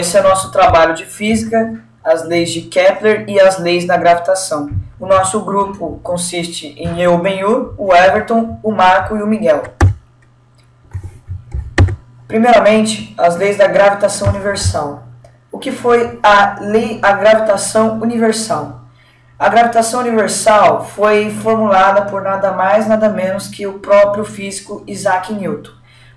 Esse é o nosso trabalho de física, as leis de Kepler e as leis da gravitação. O nosso grupo consiste em eu, Benhur, o Everton, o Marco e o Miguel. Primeiramente, as leis da gravitação universal. O que foi a gravitação universal? A gravitação universal foi formulada por nada mais, nada menos que o próprio físico Isaac Newton.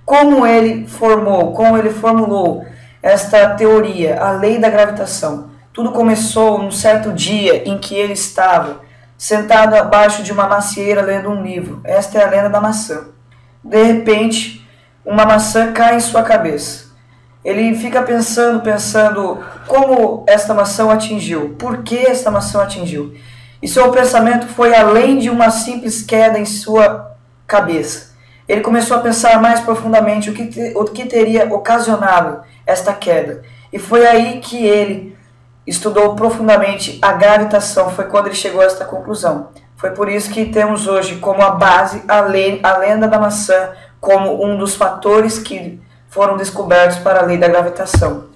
Como ele formulou esta teoria, a lei da gravitação? Tudo começou num certo dia em que ele estava sentado abaixo de uma macieira lendo um livro. Esta é a lenda da maçã. De repente, uma maçã cai em sua cabeça. Ele fica pensando como esta maçã o atingiu, por que esta maçã o atingiu. E seu pensamento foi além de uma simples queda em sua cabeça. Ele começou a pensar mais profundamente o que teria ocasionado esta queda. E foi aí que ele estudou profundamente a gravitação, foi quando ele chegou a esta conclusão. Foi por isso que temos hoje como a base a lenda da maçã como um dos fatores que foram descobertos para a lei da gravitação.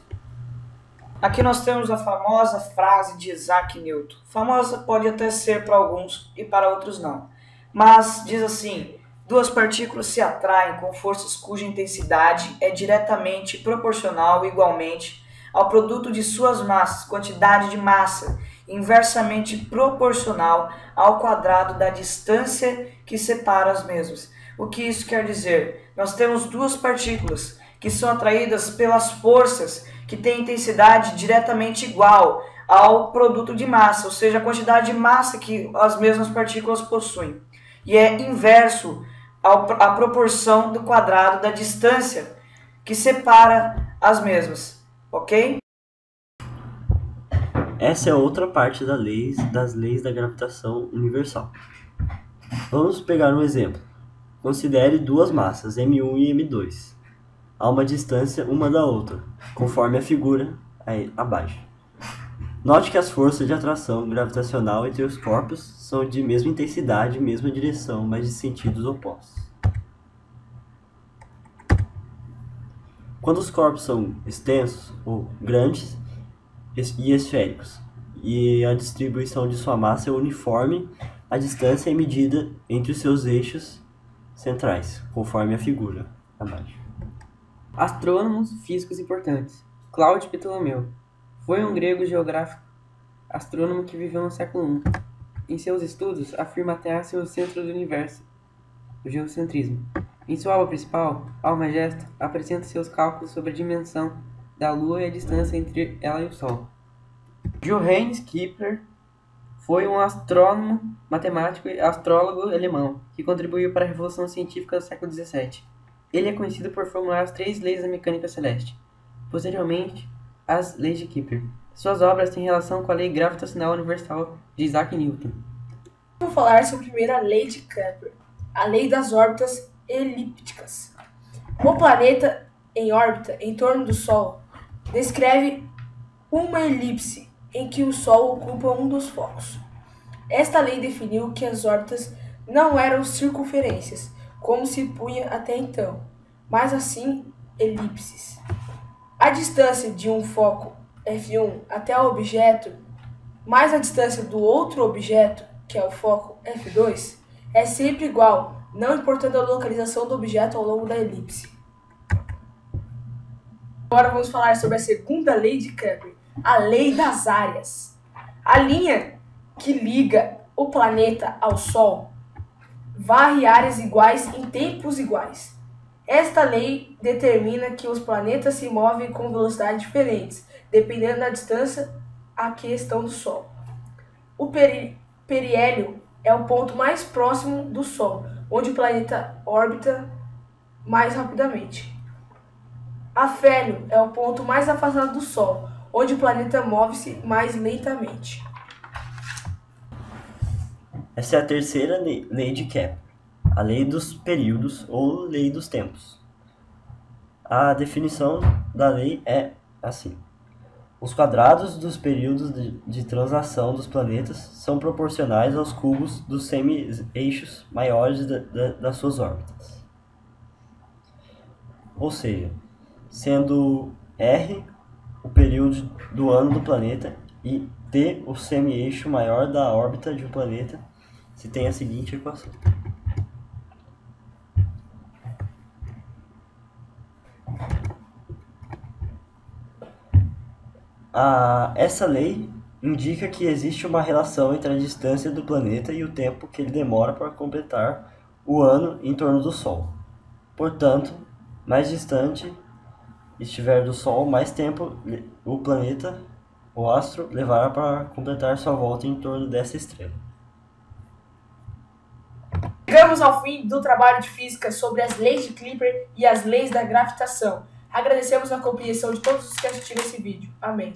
Aqui nós temos a famosa frase de Isaac Newton. Famosa pode até ser para alguns e para outros não. Mas diz assim: duas partículas se atraem com forças cuja intensidade é diretamente proporcional igualmente ao produto de suas massas, quantidade de massa, inversamente proporcional ao quadrado da distância que separa as mesmas. O que isso quer dizer? Nós temos duas partículas que são atraídas pelas forças que têm intensidade diretamente igual ao produto de massa, ou seja, a quantidade de massa que as mesmas partículas possuem. E é inverso à proporção do quadrado da distância que separa as mesmas. Ok? Essa é outra parte das leis da gravitação universal. Vamos pegar um exemplo. Considere duas massas, M1 e M2, a uma distância uma da outra, conforme a figura aí abaixo. Note que as forças de atração gravitacional entre os corpos são de mesma intensidade, mesma direção, mas de sentidos opostos. Quando os corpos são extensos ou grandes e esféricos, e a distribuição de sua massa é uniforme, a distância é medida entre os seus eixos centrais, conforme a figura abaixo. Astrônomos físicos importantes. Cláudio Ptolomeu foi um grego geógrafo astrônomo que viveu no século I. Em seus estudos, afirma a Terra ser o centro do universo, o geocentrismo. Em sua obra principal, Almagesta, apresenta seus cálculos sobre a dimensão da Lua e a distância entre ela e o Sol. Johannes Kepler foi um astrônomo, matemático e astrólogo alemão que contribuiu para a revolução científica do século XVII. Ele é conhecido por formular as 3 leis da mecânica celeste, posteriormente as leis de Kepler. Suas obras têm relação com a lei gravitacional universal de Isaac Newton. Vamos falar sobre a primeira lei de Kepler, a lei das órbitas elípticas. O planeta em órbita em torno do Sol descreve uma elipse em que o Sol ocupa um dos focos. Esta lei definiu que as órbitas não eram circunferências, como se punha até então, mas assim elipses. A distância de um foco F1 até o objeto, mais a distância do outro objeto, que é o foco F2, é sempre igual, não importando a localização do objeto ao longo da elipse. Agora vamos falar sobre a segunda lei de Kepler, a lei das áreas. A linha que liga o planeta ao Sol varre áreas iguais em tempos iguais. Esta lei determina que os planetas se movem com velocidades diferentes, dependendo da distância a que estão do Sol. O periélio é o ponto mais próximo do Sol, onde o planeta orbita mais rapidamente. Afélio é o ponto mais afastado do Sol, onde o planeta move-se mais lentamente. Essa é a terceira lei de Kepler, a lei dos períodos ou lei dos tempos. A definição da lei é assim: os quadrados dos períodos de translação dos planetas são proporcionais aos cubos dos semi-eixos maiores das suas órbitas. Ou seja, sendo R o período do ano do planeta e T o semi-eixo maior da órbita de um planeta se tem a seguinte equação. Essa lei indica que existe uma relação entre a distância do planeta e o tempo que ele demora para completar o ano em torno do Sol. Portanto, mais distante estiver do Sol, mais tempo o planeta, o astro, levará para completar sua volta em torno dessa estrela. Chegamos ao fim do trabalho de física sobre as leis de Kepler e as leis da gravitação. Agradecemos a compreensão de todos os que assistiram esse vídeo. Amém.